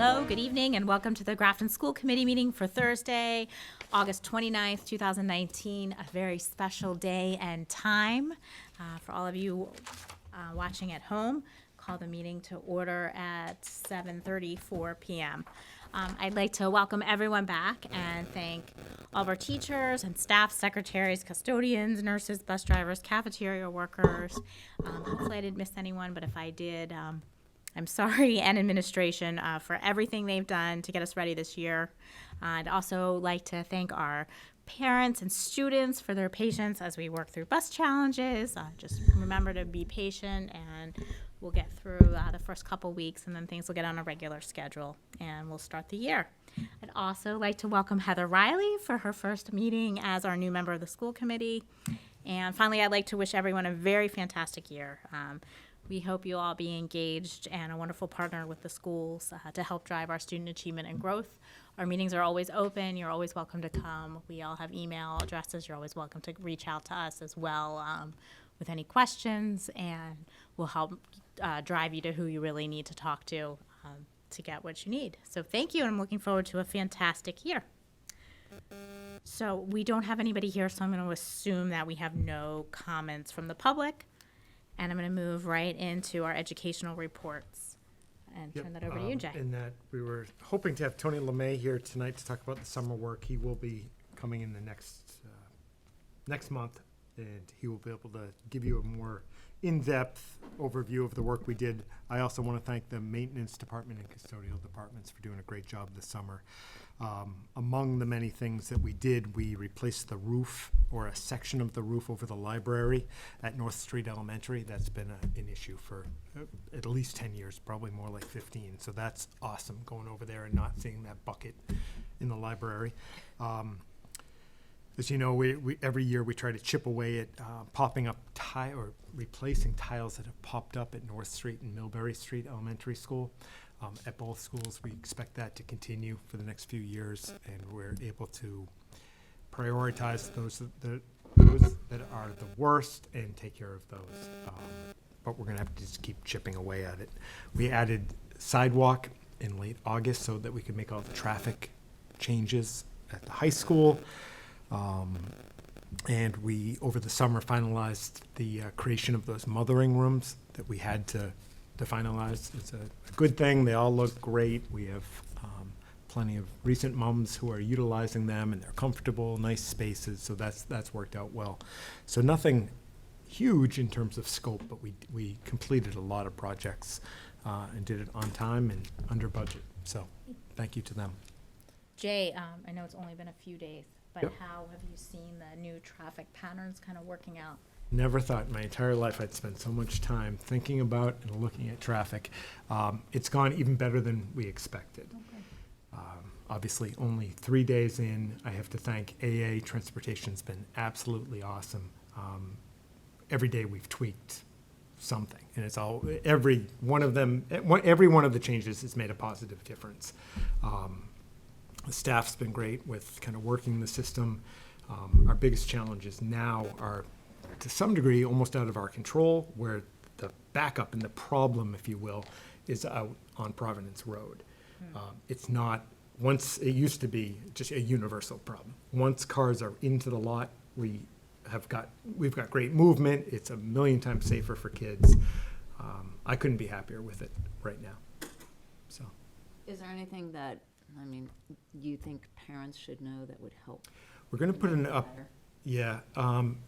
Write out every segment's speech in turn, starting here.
Hello, good evening, and welcome to the Grafton School Committee meeting for Thursday, August 29th, 2019, a very special day and time for all of you watching at home. Call the meeting to order at 7:34 p.m. I'd like to welcome everyone back and thank all of our teachers and staff, secretaries, custodians, nurses, bus drivers, cafeteria workers. Hopefully I didn't miss anyone, but if I did, I'm sorry, and administration for everything they've done to get us ready this year. I'd also like to thank our parents and students for their patience as we work through bus challenges. Just remember to be patient, and we'll get through the first couple weeks, and then things will get on a regular schedule, and we'll start the year. I'd also like to welcome Heather Riley for her first meeting as our new member of the school committee. And finally, I'd like to wish everyone a very fantastic year. We hope you'll all be engaged and a wonderful partner with the schools to help drive our student achievement and growth. Our meetings are always open. You're always welcome to come. We all have email addresses. You're always welcome to reach out to us as well with any questions, and we'll help drive you to who you really need to talk to get what you need. So thank you, and I'm looking forward to a fantastic year. So we don't have anybody here, so I'm going to assume that we have no comments from the public. And I'm going to move right into our educational reports and turn that over to you, Jay. In that we were hoping to have Tony LeMay here tonight to talk about the summer work. He will be coming in the next month, and he will be able to give you a more in-depth overview of the work we did. I also want to thank the maintenance department and custodial departments for doing a great job this summer. Among the many things that we did, we replaced the roof, or a section of the roof over the library at North Street Elementary. That's been an issue for at least 10 years, probably more like 15. So that's awesome, going over there and not seeing that bucket in the library. As you know, we every year we try to chip away at popping up or replacing tiles that have popped up at North Street and Millbury Street Elementary School. At both schools, we expect that to continue for the next few years, and we're able to prioritize those that are the worst and take care of those. But we're going to have to just keep chipping away at it. We added sidewalk in late August so that we could make all the traffic changes at the high school. And we, over the summer, finalized the creation of those mothering rooms that we had to finalize. It's a good thing. They all look great. We have plenty of recent moms who are utilizing them, and they're comfortable, nice spaces, so that's worked out well. So nothing huge in terms of scope, but we completed a lot of projects and did it on time and under budget. So thank you to them. Jay, I know it's only been a few days, but Yep. How have you seen the new traffic patterns kind of working out? Never thought in my entire life I'd spend so much time thinking about and looking at traffic. It's gone even better than we expected. Okay. Obviously, only 3 days in, I have to thank AA. Transportation's been absolutely awesome. Every day we've tweaked something, and it's all, every one of the changes has made a positive difference. The staff's been great with kind of working the system. Our biggest challenges now are, to some degree, almost out of our control, where the backup and the problem, if you will, is out on Providence Road. It's not, once it used to be just a universal problem. Once cars are into the lot, we've got great movement. It's a million times safer for kids. I couldn't be happier with it right now. So, is there anything that, you think parents should know that would help? we're going to put an make it up. better? Yeah,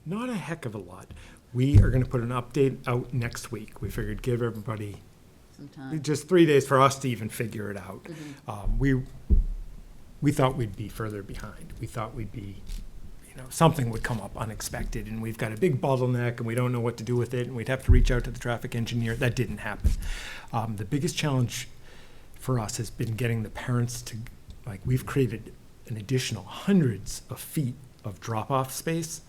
not a heck of a lot. We are going to put an update out next week. We figured give everybody Sometime. just 3 days for us to even figure it out. We thought we'd be further behind. We thought we'd be, something would come up unexpected, and we've got a big bottleneck, and we don't know what to do with it, and we'd have to reach out to the traffic engineer. That didn't happen. The biggest challenge for us has been getting the parents to, we've created an additional hundreds of feet of drop-off space,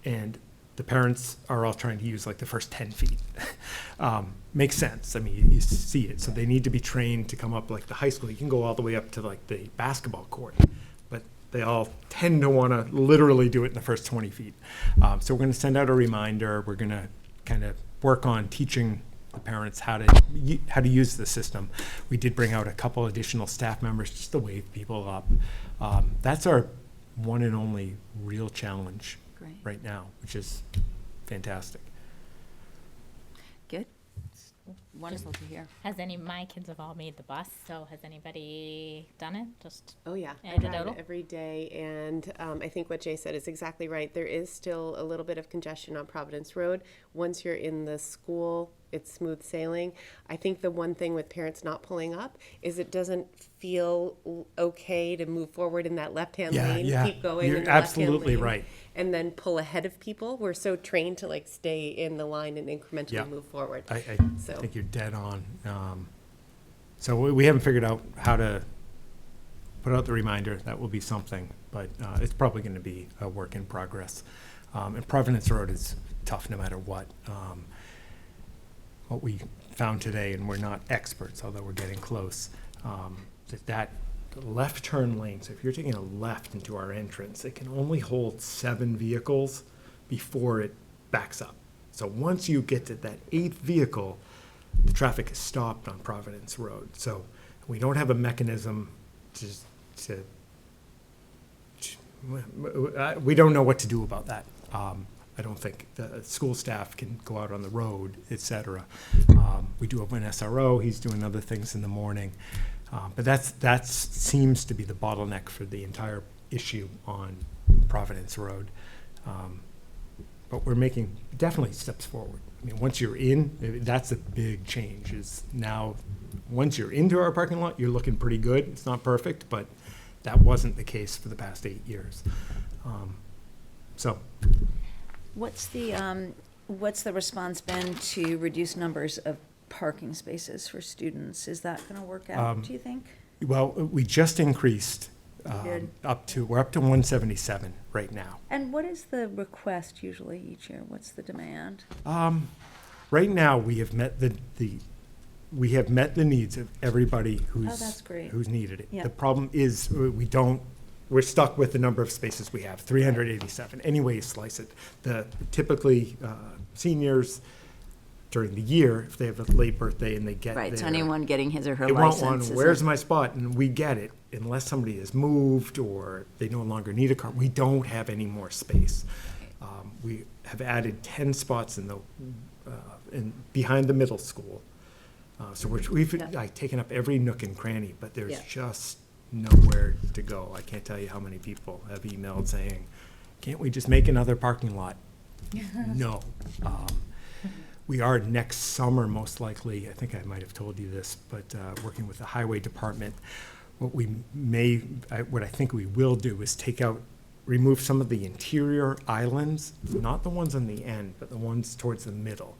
and the parents are all trying to use the first 10 feet. Makes sense. You see it. So they need to be trained to come up the high school. You can go all the way up to the basketball court, but they all tend to want to literally do it in the first 20 feet. So we're going to send out a reminder. We're going to kind of work on teaching the parents how to use the system. We did bring out a couple additional staff members just to wave people up. That's our one and only real challenge Great. right now, which is fantastic. Good. It's wonderful to hear. My kids have all made the bus, so has anybody done it? Just Oh, yeah. I Anecdotal? drive it every day, and I think what Jay said is exactly right. There is still a little bit of congestion on Providence Road. Once you're in the school, it's smooth sailing. I think the one thing with parents not pulling up is it doesn't feel okay to move forward in that left-hand lane, keep going You're in the left-hand absolutely lane, right. and then pull ahead of people. We're so trained to like stay in the line and incrementally Yeah. move forward. I So- think you're dead on. So we haven't figured out how to put out the reminder. That will be something, but it's probably going to be a work in progress. And Providence Road is tough no matter what. What we found today, and we're not experts, although we're getting close, that left turn lane, so if you're taking a left into our entrance, it can only hold 7 vehicles before it backs up. So once you get to that 8th vehicle, the traffic is stopped on Providence Road. So we don't have a mechanism we don't know what to do about that. I don't think the school staff can go out on the road, et cetera. We do have an SRO, he's doing other things in the morning. But that seems to be the bottleneck for the entire issue on Providence Road. But we're making definitely steps forward. I mean, once you're in, that's a big change, is now, once you're into our parking lot, you're looking pretty good. It's not perfect, but that wasn't the case for the past 8 years. So What's the response been to reduce numbers of parking spaces for students? Is that going to work out, do you think? Well, we just increased did? we're up to 177 right now. And what is the request usually each year? What's the demand? Right now, we have met the needs of everybody that's great. who's needed it. Yeah. The problem is we're stuck with the number of spaces we have, 387. Any way you slice it. Typically seniors during the year, if they have a late birthday and they get Right, so their- anyone getting his or her they want license. one, where's my spot? And we get it, unless somebody has moved or they no longer need a car, we don't have any more space. We have added 10 spots behind the middle school. So we've Yeah. taken up every nook and cranny, but there's Yeah. just nowhere to go. I can't tell you how many people have emailed saying, can't we just make another parking lot? No. We are next summer, most likely, I think I might have told you this, but working with the highway department, what I think we will do is remove some of the interior islands, not the ones on the end, but the ones towards the middle.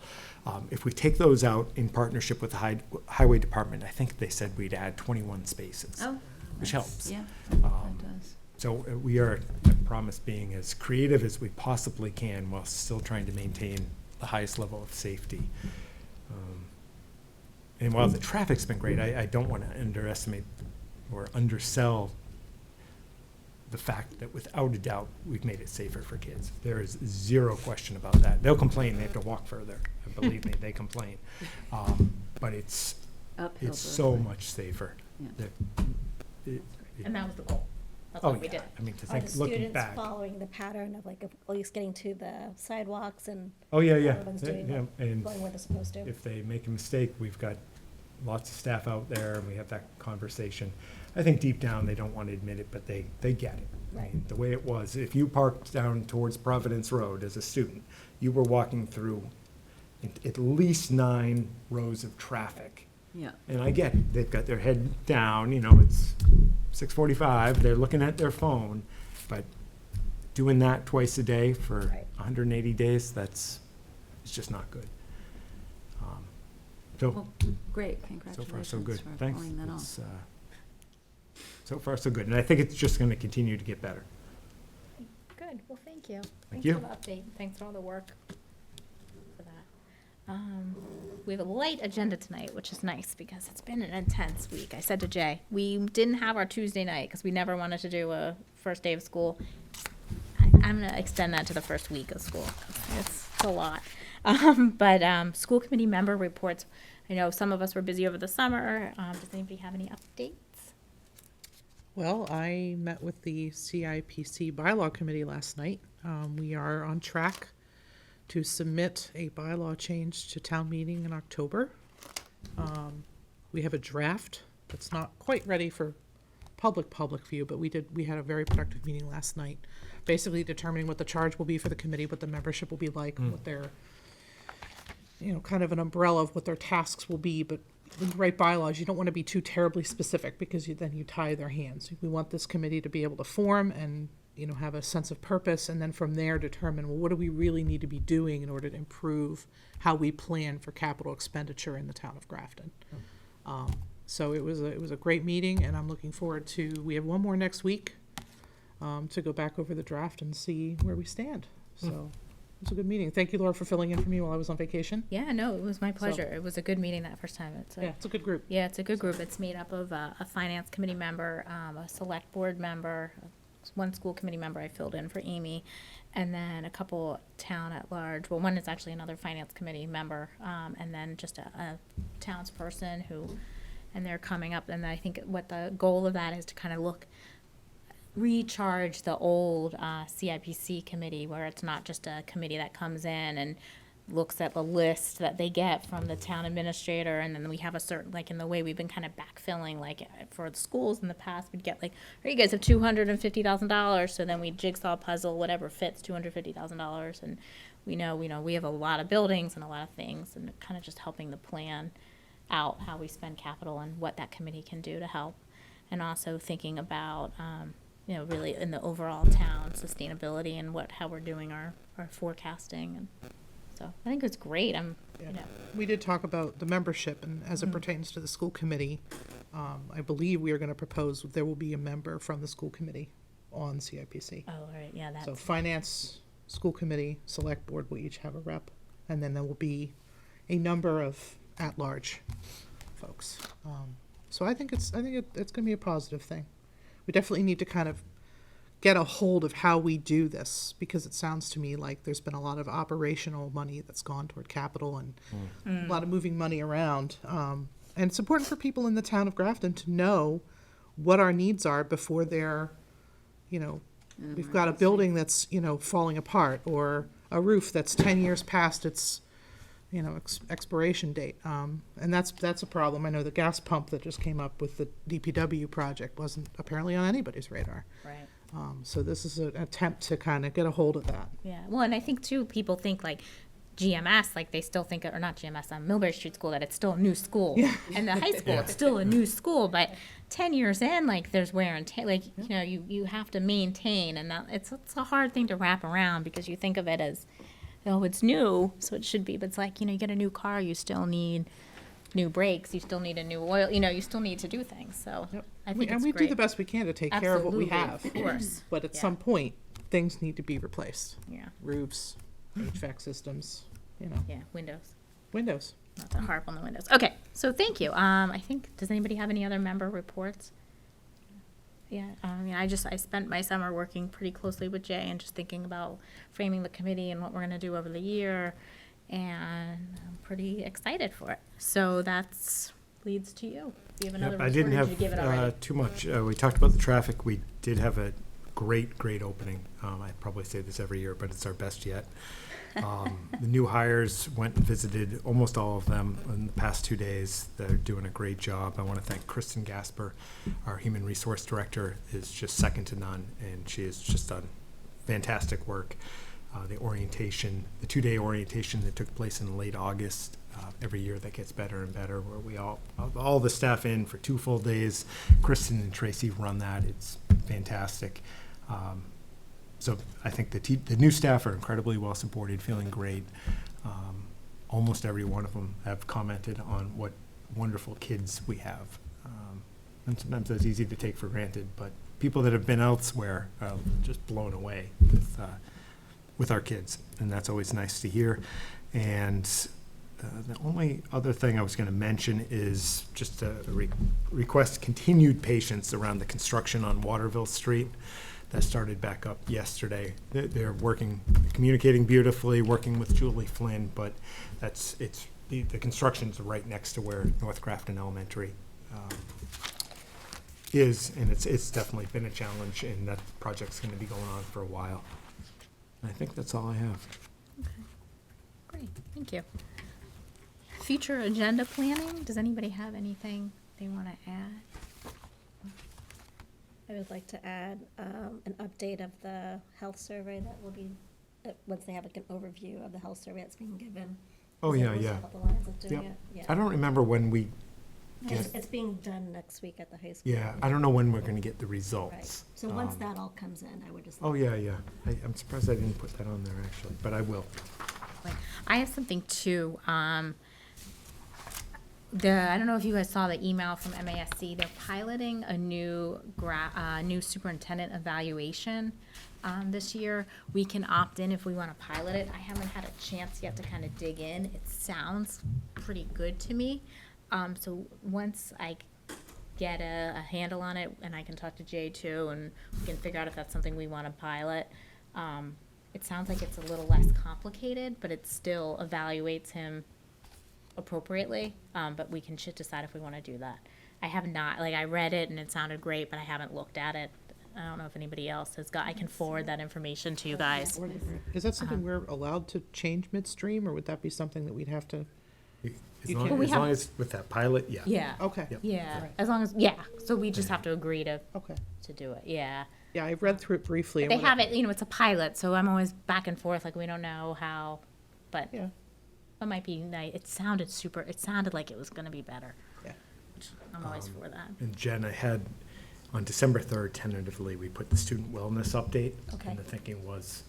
If we take those out in partnership with the highway department, I think they said we'd add 21 spaces, Oh, which helps. Yeah, that does. So we are, I promise, being as creative as we possibly can while still trying to maintain the highest level of safety. And while the traffic's been great, I don't want to underestimate or undersell the fact that without a doubt, we've made it safer for kids. There is zero question about that. They'll complain, they have to walk further. Believe me, they complain. But it's Uphill so both ways. much safer. Yeah. and that was the goal. That's Oh, what we yeah. did. I mean, to Are think, the looking students back. following the pattern of like at least getting to the sidewalks and Oh, yeah, yeah. everyone's doing Yeah, and going where they're supposed to? if they make a mistake, we've got lots of staff out there, and we have that conversation. I think deep down, they don't want to admit it, but they get it. I Right. mean, the way it was, if you parked down towards Providence Road as a student, you were walking through at least 9 rows of traffic. Yeah, And I get it, they've got their head down, it's 6:45, they're looking at their phone, but doing that twice a day for Right. 180 days, it's just not good. So, well, great, so congratulations far, so good. for Thanks. pulling that off. It's, so far, so good. And I think it's just going to continue to get better. Good, well, thank you. Thank Thanks you. for the update, thanks for all the work for that. We have a light agenda tonight, which is nice, because it's been an intense week. I said to Jay, we didn't have our Tuesday night, because we never wanted to do a first day of school. I'm gonna extend that to the first week of school. It's a lot. School committee member reports, I know some of us were busy over the summer. Does anybody have any updates? Well, I met with the CIPC bylaw committee last night. We are on track to submit a bylaw change to town meeting in October. We have a draft that's not quite ready for public view, but we had a very productive meeting last night, basically determining what the charge will be for the committee, what the membership will be like, what their, kind of an umbrella of what their tasks will be. But when you write bylaws, you don't want to be too terribly specific because then you tie their hands. We want this committee to be able to form and, have a sense of purpose, and then from there determine, well, what do we really need to be doing in order to improve how we plan for capital expenditure in the town of Grafton. So it was a great meeting, and I'm looking forward to, we have one more next week to go back over the draft and see where we stand. So it was a good meeting. Thank you, Laura, for filling in for me while I was on vacation. Yeah, no, it was my pleasure. It was a good meeting that first time. Yeah, it's a good group. Yeah, it's a good group. It's made up of a finance committee member, a select board member, one school committee member I filled in for Amy, and then a couple town at large. Well, one is actually another finance committee member, and then just a townsperson and they're coming up. And I think what the goal of that is to kind of recharge the old CIPC committee, where it's not just a committee that comes in and looks at the list that they get from the town administrator, and then we have a certain, like, in the way we've been kind of backfilling, like for the schools in the past, we'd get like, or you guys have $250,000, so then we jigsaw puzzle whatever fits $250,000, and we know we have a lot of buildings and a lot of things, and kind of just helping the plan out how we spend capital and what that committee can do to help, and also thinking about really in the overall town sustainability and how we're doing our forecasting. And so I think it's great. We did talk about the membership, and as it pertains to the school committee, I believe we are going to propose there will be a member from the school committee on CIPC. Oh, all right, yeah, that's. So finance, school committee, select board will each have a rep, and then there will be a number of at-large folks. So I think it's going to be a positive thing. We definitely need to kind of get a hold of how we do this, because it sounds to me like there's been a lot of operational money that's gone toward capital and a lot of moving money around. And it's important for people in the town of Grafton to know what our needs are before they're, we've got a building that's, falling apart, or a roof that's 10 years past its, expiration date. And that's a problem. I know the gas pump that just came up with the DPW project wasn't apparently on anybody's radar. Right. So this is an attempt to kind of get a hold of that. Yeah, well, and I think too, people think like GMS, like they still think, or not GMS, Millbury Street School, that it's still a new school. Yeah. And the high school, it's still a new school, but 10 years in, like there's wear and tear, like, you have to maintain, and it's a hard thing to wrap around, because you think of it as, it's new, so it should be, but it's like, you get a new car, you still need new brakes, you still need a new oil, you still need to do things, so I think it's we great. do the best we can to take care of what we Absolutely, have. of course. But at Yeah. some point, things need to be replaced. Yeah, Roofs, HVAC systems, yeah, windows. windows. Not to harp on the windows. Okay, so thank you. I think, does anybody have any other member reports? Yeah, I spent my summer working pretty closely with Jay and just thinking about framing the committee and what we're gonna do over the year, and I'm pretty excited for it. So that's leads to you. Do you have another Yep, report, I didn't or did you give it have already? too much. We talked about the traffic. We did have a great opening. I probably say this every year, but it's our best yet. The new hires went and visited almost all of them in the past 2 days. They're doing a great job. I want to thank Kristen Gasper, our human resource director, is just second to none, and she has just done fantastic work. The orientation, the 2-day orientation that took place in late August, every year that gets better and better, where we all the staff in for 2 full days. Kristen and Tracy run that. It's fantastic. So I think the new staff are incredibly well supported, feeling great. Almost every one of them have commented on what wonderful kids we have. And sometimes that's easy to take for granted, but people that have been elsewhere are just blown away with our kids, and that's always nice to hear. And the only other thing I was going to mention is just a request continued patience around the construction on Waterville Street. that started back up yesterday. They're working, communicating beautifully, working with Julie Flynn, but the construction's right next to where North Grafton Elementary is, and it's definitely been a challenge, and that project's gonna be going on for a while. And I think that's all I have. Great, thank you. Future agenda planning, does anybody have anything they want to add? I would like to add an update of the health survey that will be, once they have like an overview of the health survey that's being given. Oh, Is it yeah, was yeah. a couple lines of doing Yep. it? Yeah. I don't remember when we It's get, it's being done next week at the high school. yeah, I don't know when we're gonna get the Right. results. So once Um, that all comes in, I would just. Oh, like- yeah, yeah. I'm surprised I didn't put that on there, actually, but I will. I have something too. I don't know if you guys saw the email from MASC. They're piloting a new new superintendent evaluation this year. We can opt in if we want to pilot it. I haven't had a chance yet to kind of dig in. It sounds pretty good to me. So once I get a handle on it, and I can talk to Jay too, and we can figure out if that's something we want to pilot. It sounds like it's a little less complicated, but it still evaluates him appropriately. But we can decide if we want to do that. I have not, like, I read it and it sounded great, but I haven't looked at it. I don't know if anybody else has got, I can forward that information to you guys. Is that something we're allowed to change midstream, or would that be something that we'd have to? As You long can't- we as, long have- as with that pilot, yeah. Yeah, Okay. Yep. yeah, Alright. as long as, yeah, so we just have to agree to Okay. do it, yeah. Yeah, I've read through it briefly. But they have it, it's a pilot, so I'm always back and forth, like, we don't know how, but Yeah, it might be nice. It sounded like it was gonna be better. yeah. I'm always for that. And Jen, I had, on December 3rd, tentatively, we put the student wellness update. Okay. And the thinking was,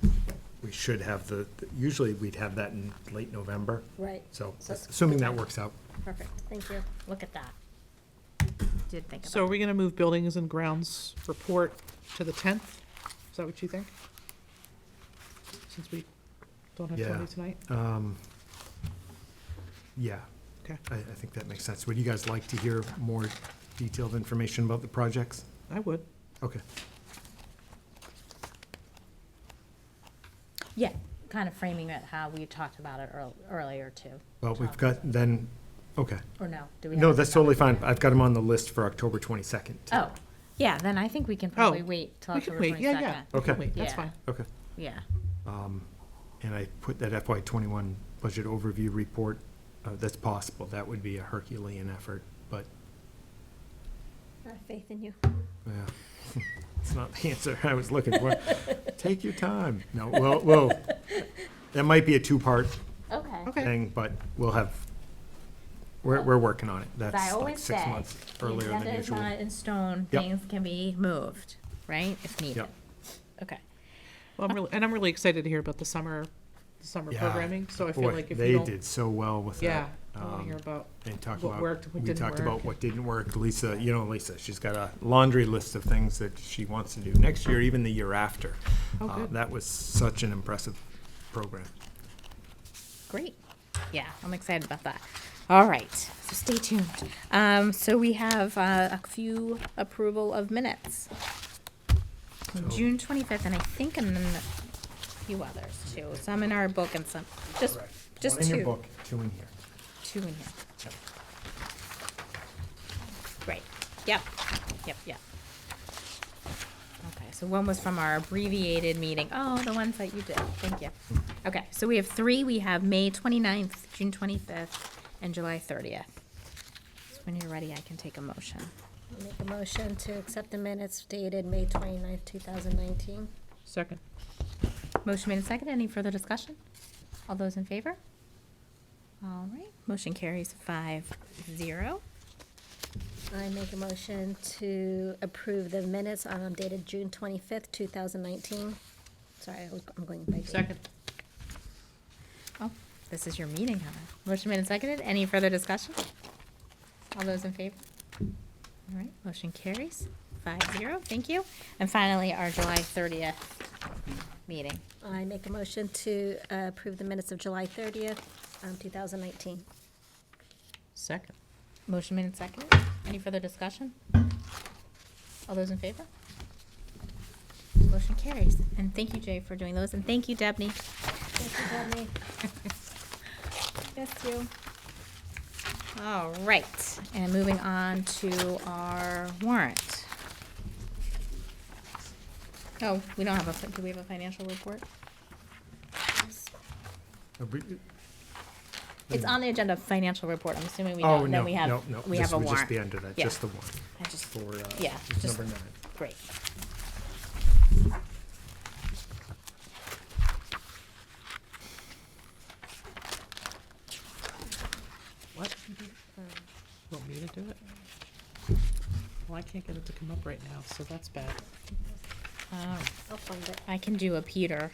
we should have usually we'd have that in late November. Right, So, So it's- assuming that works out. perfect, thank you. Look at that. Did think So are about we gonna move buildings and grounds report to the 10th? Is that what you think? Since we don't have Yeah. Tony tonight? Yeah, Okay, I think that makes sense. Would you guys like to hear more detailed information about the projects? I would. Okay. Yeah, kind of framing it how we talked about it earlier too. Well, we've got then, okay. Or no? Do we No, have that's to- totally fine. I've got them on the list for October 22nd. too. Oh, yeah, then I think we can probably Oh, wait till We can October wait, 22nd. yeah, yeah. we can Okay. wait, That's Yeah. fine. Okay. Yeah, And I put that FY '21 budget overview report, that's possible. That would be a Herculean effort, but, I have faith in you. yeah, it's not the answer I was looking for. Take your time. No, well, that might be a two-part okay. Okay. thing, but we'll have, we're working on it. As I That's like always 6 say, months the earlier than agenda is usual. not in stone, Yep. things can be moved, right, if needed. Yep. Okay. Well, I'm really excited to hear about the summer Yeah. programming, so I feel Boy, like if they you don't. did so well with Yeah, that. I wanna hear about, And talk what about, worked, what we didn't talked work. about what didn't work. Lisa, Lisa, she's got a laundry list of things that she wants to do next year, even the year after. Oh, good. That was such an impressive program. Great. Yeah, I'm excited about that. All right, so stay tuned. So we have a few approval of minutes. So- June 25th, and I think in a few others too. Some in our book and some, just One in your two. book, 2 in here. Two in here. Yep. Great. Yep. Yep. Okay, so one was from our abbreviated meeting. Oh, the ones that you did. Thank you. Okay, so we have three. We have May 29th, June 25th, and July 30th. So when you're ready, I can take a motion. I'll make a motion to accept the minutes dated May 29th, 2019. second. Motion made and seconded. Any further discussion? All those in favor? All right, motion carries 5-0. I make a motion to approve the minutes dated June 25th, 2019. Sorry, I'm going by date. Second. Oh, this is your meeting, huh? Motion made and seconded. Any further discussion? All those in favor? All right, motion carries 5-0. Thank you. And finally, our July 30th meeting. I make a motion to approve the minutes of July 30th, 2019. Second. Motion made and seconded. Any further discussion? All those in favor? Motion carries. And thank you, Jay, for doing those, and thank you, Debney. Thank you, Debney. Yes, you. All right, and moving on to our warrant. Oh, we don't have do we have a financial report? It's on the agenda, financial report, I'm assuming we Oh, don't, no, then we have, no, no. we this have a would just warrant. be under that, Yeah. just the one, I just, for, yeah, just- number 9. great. What? Want me to do it? Well, I can't get it to come up right now, so that's bad. I'll fund it. I can do a Peter.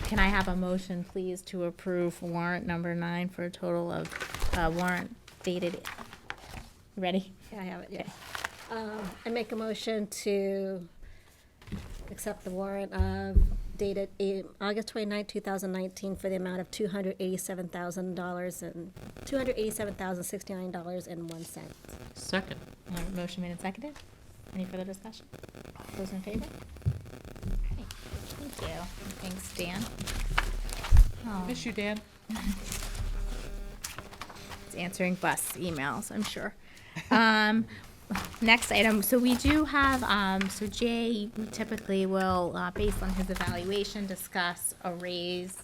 Can I have a motion, please, to approve warrant number 9 for a total of, warrant dated, ready? Yeah, I have it, yeah. I make a motion to accept the warrant dated August 29, 2019 for the amount of $287,000 and $287,069.01. Second. Motion made and seconded. Any further discussion? Those in favor? Okay, thank you. Thanks, Dan. Oh, Miss you, Dan. it's answering bus emails, I'm sure. Next item, so we do have, so Jay typically will, based on his evaluation, discuss a raise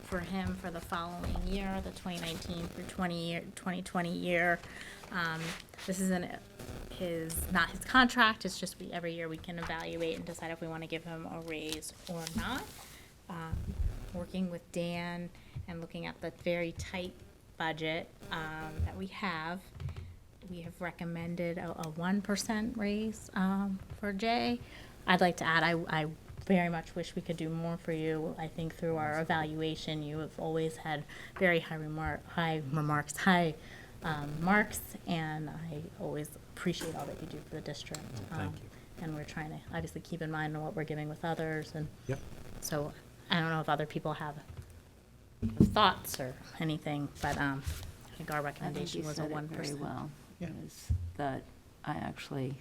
for him for the following year, the 2019 through 2020 year. This isn't not his contract, it's just every year we can evaluate and decide if we want to give him a raise or not. Working with Dan and looking at the very tight budget that we have, we have recommended a 1% raise for Jay. I'd like to add, I very much wish we could do more for you. I think through our evaluation, you have always had very high marks, and I always appreciate all that you do for the district. Thank you. And we're trying to obviously keep in mind what we're giving with others, and Yep. so I don't know if other people have thoughts or anything, but I think our I think recommendation you was a said it 1%. very well, Yeah. is that I actually,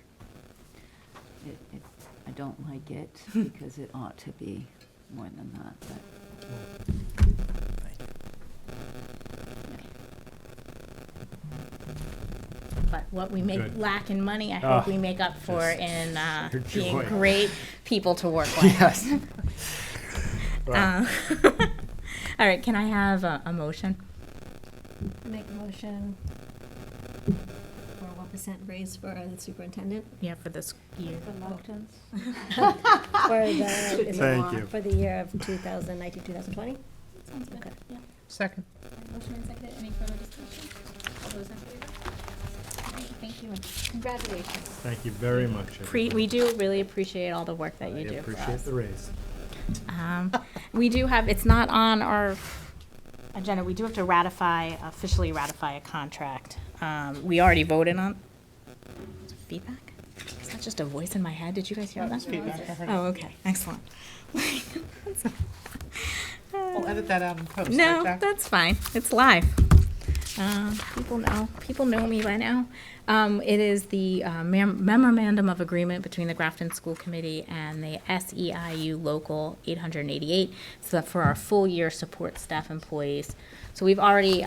I don't like it because it ought to be more than that, but But what we make Good. lack in money, I Ah, hope we make up for just in your being joy. great people to work with. Yes. Well, All right, can I have a motion? I make a motion for a 1% raise for the superintendent Yeah, for this year. reluctance. for Thank you. for the year of 2019, 2020. Sounds good. Yeah. Second. Motion and seconded. Any further discussion? All those in favor? All right, thank you and congratulations. Thank you very much. We do really appreciate all the work that I you do for appreciate us. the raise. We do have, it's not on our agenda, we do have to officially ratify a contract. We already voted on. Feedback? Is that just a voice in my head? Did you guys hear that? Feedback, I heard it. Oh, okay, excellent. We'll edit that out in post. No, like that. that's fine. It's live. People know me by now. It is the memorandum of agreement between the Grafton School Committee and the SEIU Local 888, so that for our full year support staff employees. So we've already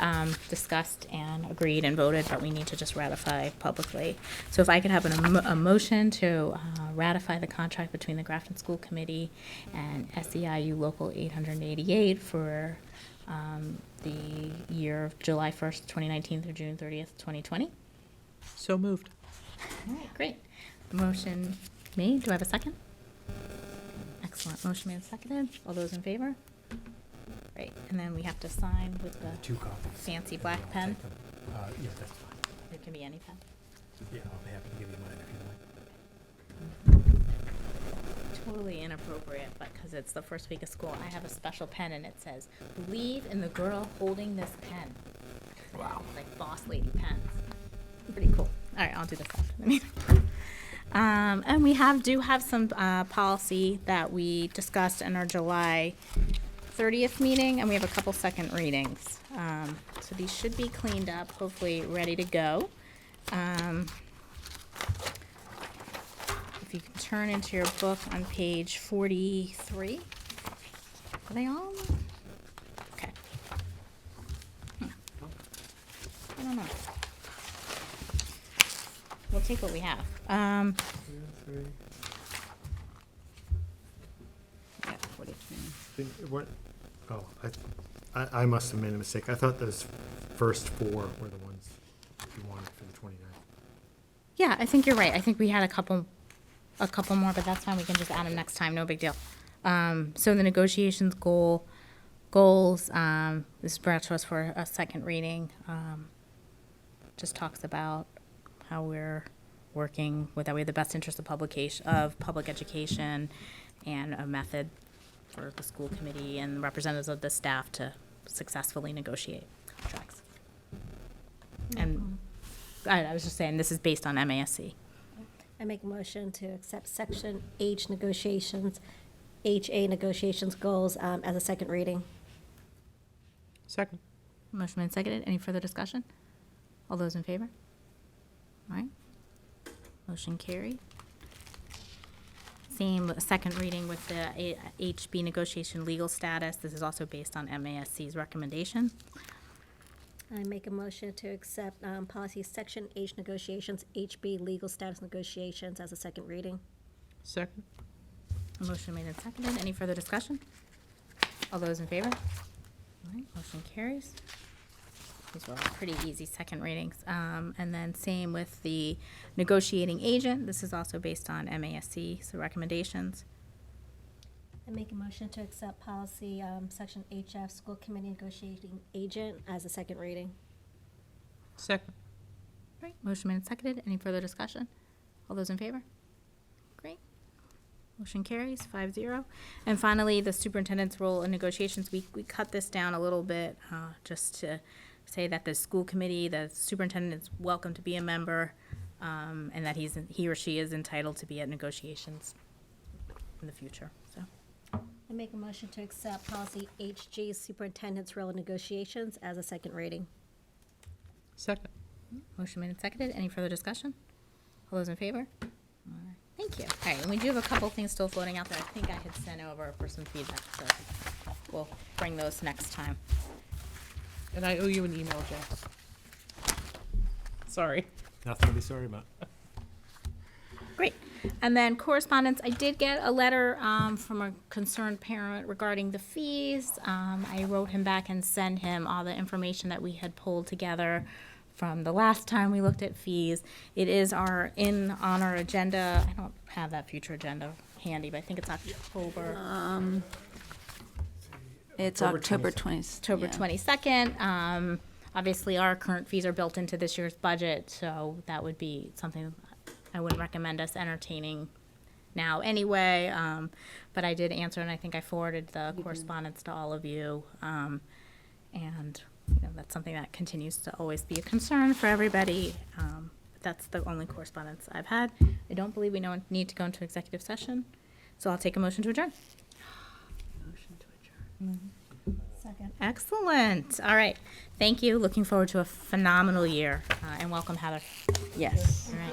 discussed and agreed and voted, but we need to just ratify publicly. So if I could have a motion to ratify the contract between the Grafton School Committee and SEIU Local 888 for the year of July 1st, 2019 through June 30th, 2020. So moved. All right, great. Motion made. Do I have a second? Excellent. Motion made and seconded. All those in favor? Great. And then we have to sign with the 2 copies. fancy black I'll pen. take them. Yeah, that's fine. It can be any pen. Yeah, I'll be happy to give you mine if you like. Totally inappropriate, but because it's the first week of school, I have a special pen and it says, "Believe in the girl holding this pen." Wow. Like boss lady pens. Pretty cool. All right, I'll do this after the meeting. And we do have some policy that we discussed in our July 30th meeting, and we have a couple second readings. So these should be cleaned up, hopefully ready to go. If if you can turn into your book on page 43. Are they all? Okay. I don't know. We'll take what we have. Yeah, 43. What, oh, I must have made a mistake. I thought those first four were the ones you wanted for the 29th. Yeah, I think you're right. I think we had a couple more, but that's fine. We can just add them next time. No big deal. So the negotiations goals, this is brought to us for a second reading. Just talks about how we're working with that we have the best interest of public education and a method for the school committee and representatives of the staff to successfully negotiate contracts. And I was just saying, this is based on MASC. I make a motion to accept Section H negotiations, HA negotiations goals as a second reading. Second. Motion made and seconded. Any further discussion? All those in favor? All right. Motion carried. Same second reading with the HB negotiation legal status. This is also based on MASC's recommendation. I make a motion to accept policy Section H negotiations, HB legal status negotiations as a second reading. Second. A motion made and seconded. Any further discussion? All those in favor? All right, motion carries. These were all pretty easy second readings. And then same with the negotiating agent. This is also based on MASC, so recommendations. I make a motion to accept policy Section HF school committee negotiating agent as a second reading. Second. Great, motion made and seconded. Any further discussion? All those in favor? Great. Motion carries 5-0. And finally, the superintendent's role in negotiations. We cut this down a little bit just to say that the school committee, the superintendent is welcome to be a member, and that he or she is entitled to be at negotiations in the future, so. I make a motion to accept policy HG superintendent's role in negotiations as a second reading. Second. Motion made and seconded. Any further discussion? All those in favor? All right. Thank you. All right, and we do have a couple things still floating out there. I think I had sent over for some feedback, so we'll bring those next time. And I owe you an email, Jess. Sorry. Nothing to be sorry about. Great. And then correspondence, I did get a letter from a concerned parent regarding the fees. I wrote him back and sent him all the information that we had pulled together from the last time we looked at fees. It is on our agenda. I don't have that future agenda handy, but I think it's October. It's October October 20th. October 22nd. Obviously, our current fees are built into this year's budget, so that would be something I wouldn't recommend us entertaining now anyway. But I did answer, and I think I forwarded the correspondence to all of you. And that's something that continues to always be a concern for everybody. That's the only correspondence I've had. I don't believe we need to go into executive session, so I'll take a motion to adjourn. Motion to adjourn. Second. Excellent. All right. Thank you. Looking forward to a phenomenal year. And welcome, Heather. Yes. All right.